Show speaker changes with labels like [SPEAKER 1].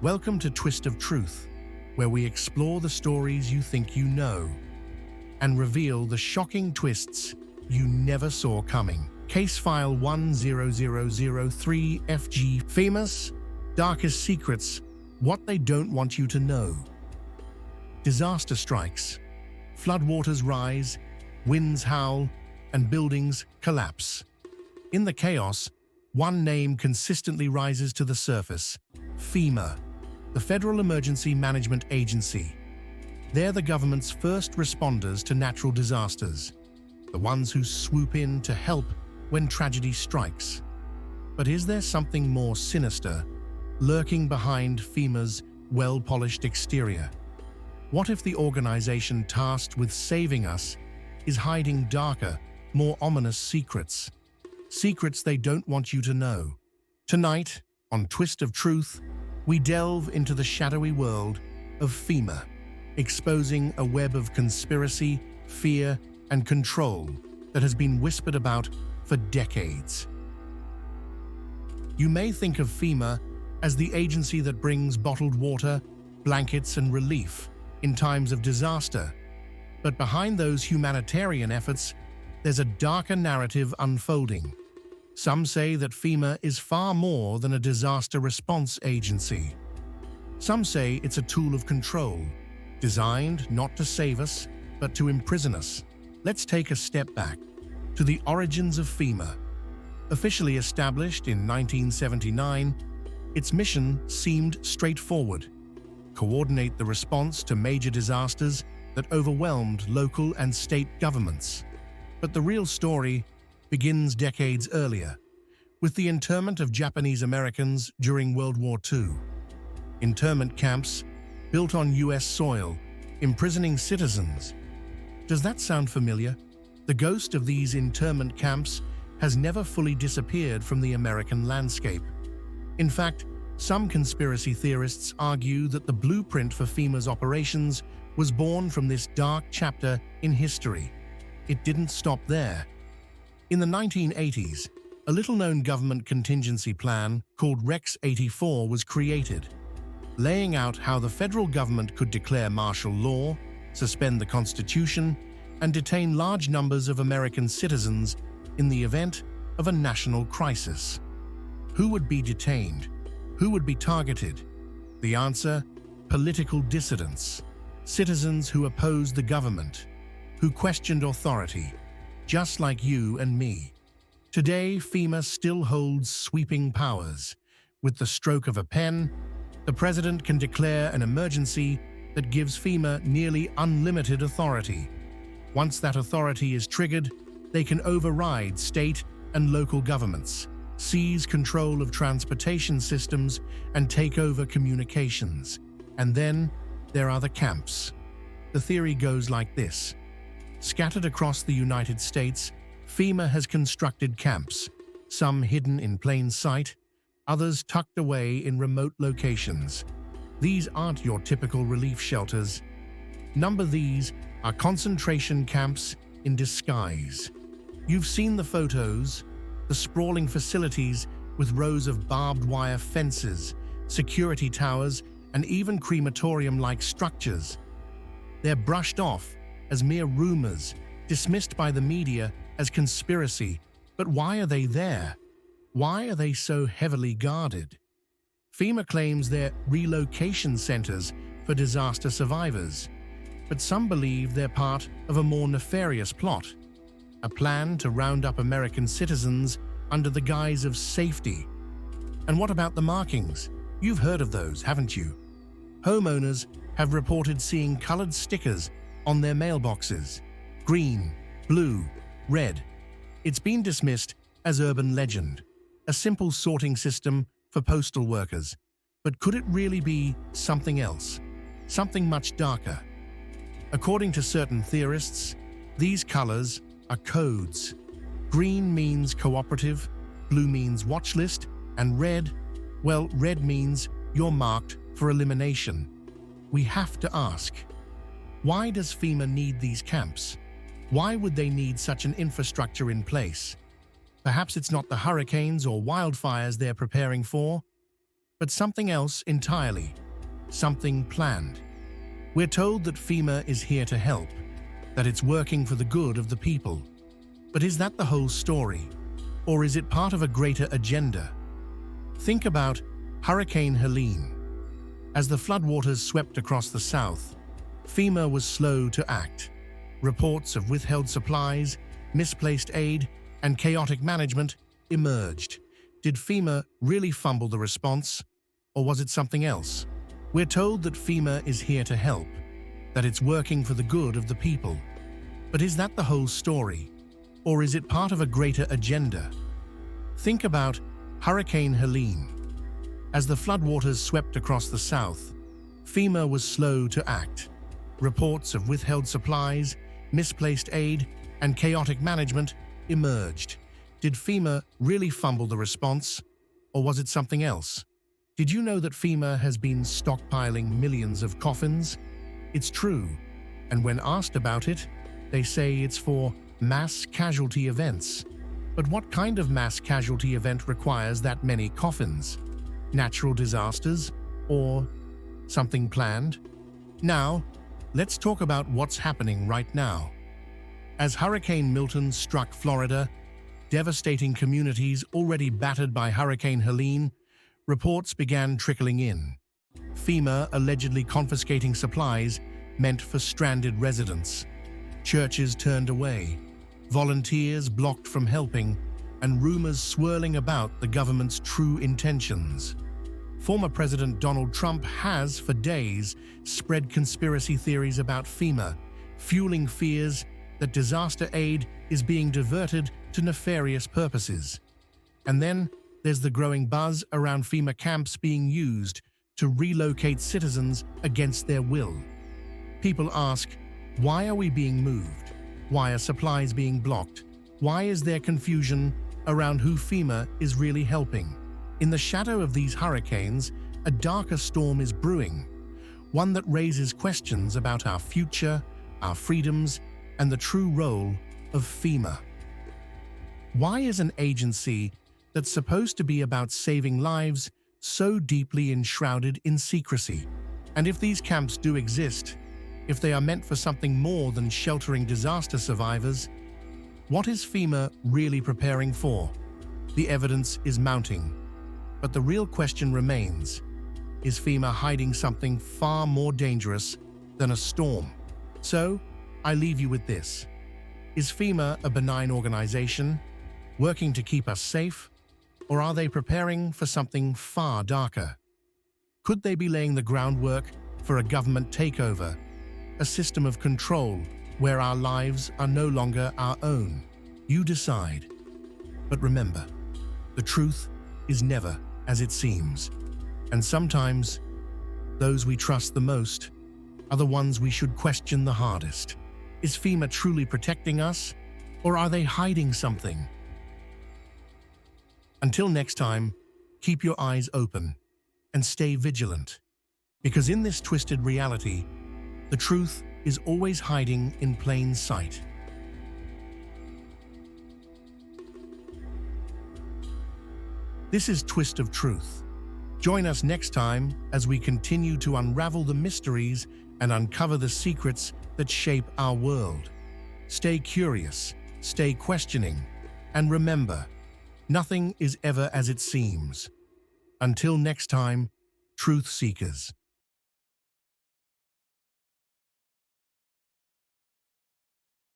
[SPEAKER 1] Welcome to Twist of Truth, where we explore the stories you think you know and reveal the shocking twists you never saw coming. Case File 10003FG Fema's Darkest Secrets, What They Don't Want You to Know. Disaster strikes. Floodwaters rise, winds howl, and buildings collapse. In the chaos, one name consistently rises to the surface: Fema, the Federal Emergency Management Agency. They're the government's first responders to natural disasters, the ones who swoop in to help when tragedy strikes. But is there something more sinister lurking behind Fema's well-polished exterior? What if the organization tasked with saving us is hiding darker, more ominous secrets? Secrets they don't want you to know. Tonight, on Twist of Truth, we delve into the shadowy world of Fema, exposing a web of conspiracy, fear, and control that has been whispered about for decades. You may think of Fema as the agency that brings bottled water, blankets, and relief in times of disaster. But behind those humanitarian efforts, there's a darker narrative unfolding. Some say that Fema is far more than a disaster response agency. Some say it's a tool of control, designed not to save us, but to imprison us. Let's take a step back to the origins of Fema. Officially established in 1979, its mission seemed straightforward: coordinate the response to major disasters that overwhelmed local and state governments. But the real story begins decades earlier, with the internment of Japanese Americans during World War II. Internment camps built on US soil, imprisoning citizens. Does that sound familiar? The ghost of these internment camps has never fully disappeared from the American landscape. In fact, some conspiracy theorists argue that the blueprint for Fema's operations was born from this dark chapter in history. It didn't stop there. In the 1980s, a little-known government contingency plan called Rex 84 was created, laying out how the federal government could declare martial law, suspend the Constitution, and detain large numbers of American citizens in the event of a national crisis. Who would be detained? Who would be targeted? The answer: political dissidents, citizens who opposed the government, who questioned authority, just like you and me. Today, Fema still holds sweeping powers. With the stroke of a pen, the president can declare an emergency that gives Fema nearly unlimited authority. Once that authority is triggered, they can override state and local governments, seize control of transportation systems, and take over communications. And then there are the camps. The theory goes like this. Scattered across the United States, Fema has constructed camps, some hidden in plain sight, others tucked away in remote locations. These aren't your typical relief shelters. These are concentration camps in disguise. You've seen the photos, the sprawling facilities with rows of barbed wire fences, security towers, and even crematorium-like structures. They're brushed off as mere rumors, dismissed by the media as conspiracy. But why are they there? Why are they so heavily guarded? Fema claims they're relocation centers for disaster survivors, but some believe they're part of a more nefarious plot, a plan to round up American citizens under the guise of safety. And what about the markings? You've heard of those, haven't you? Homeowners have reported seeing colored stickers on their mailboxes: green, blue, red. It's been dismissed as urban legend, a simple sorting system for postal workers. But could it really be something else? Something much darker? According to certain theorists, these colors are codes. Green means cooperative, blue means watch list, and red, well, red means you're marked for elimination. We have to ask, why does Fema need these camps? Why would they need such an infrastructure in place? Perhaps it's not the hurricanes or wildfires they're preparing for. but something else entirely, something planned. We're told that Fema is here to help, that it's working for the good of the people. But is that the whole story? Or is it part of a greater agenda? Think about Hurricane Helene. As the floodwaters swept across the south, Fema was slow to act. Reports of withheld supplies, misplaced aid, and chaotic management emerged. Did Fema really fumble the response, or was it something else? We're told that Fema is here to help, that it's working for the good of the people. But is that the whole story? Or is it part of a greater agenda? Think about Hurricane Helene. As the floodwaters swept across the south, Fema was slow to act. Reports of withheld supplies, misplaced aid, and chaotic management emerged. Did Fema really fumble the response, or was it something else? Did you know that Fema has been stockpiling millions of coffins? It's true, and when asked about it, they say it's for mass casualty events. But what kind of mass casualty event requires that many coffins? Natural disasters, or something planned? Now, let's talk about what's happening right now. As Hurricane Milton struck Florida, devastating communities already battered by Hurricane Helene, reports began trickling in. Fema allegedly confiscating supplies meant for stranded residents. Churches turned away, volunteers blocked from helping, and rumors swirling about the government's true intentions. Former President Donald Trump has, for days, spread conspiracy theories about Fema, fueling fears that disaster aid is being diverted to nefarious purposes. And then there's the growing buzz around Fema camps being used to relocate citizens against their will. People ask, why are we being moved? Why are supplies being blocked? Why is there confusion around who Fema is really helping? In the shadow of these hurricanes, a darker storm is brewing, one that raises questions about our future, our freedoms, and the true role of Fema. Why is an agency that's supposed to be about saving lives so deeply enshrouded in secrecy? And if these camps do exist, if they are meant for something more than sheltering disaster survivors, what is Fema really preparing for? The evidence is mounting, but the real question remains, is Fema hiding something far more dangerous than a storm? So, I leave you with this. Is Fema a benign organization, working to keep us safe, or are they preparing for something far darker? Could they be laying the groundwork for a government takeover, a system of control where our lives are no longer our own? You decide. But remember, the truth is never as it seems. And sometimes, those we trust the most are the ones we should question the hardest. Is Fema truly protecting us, or are they hiding something? Until next time, keep your eyes open and stay vigilant, because in this twisted reality, the truth is always hiding in plain sight. This is Twist of Truth. Join us next time as we continue to unravel the mysteries and uncover the secrets that shape our world. Stay curious, stay questioning, and remember, nothing is ever as it seems. Until next time, truth seekers.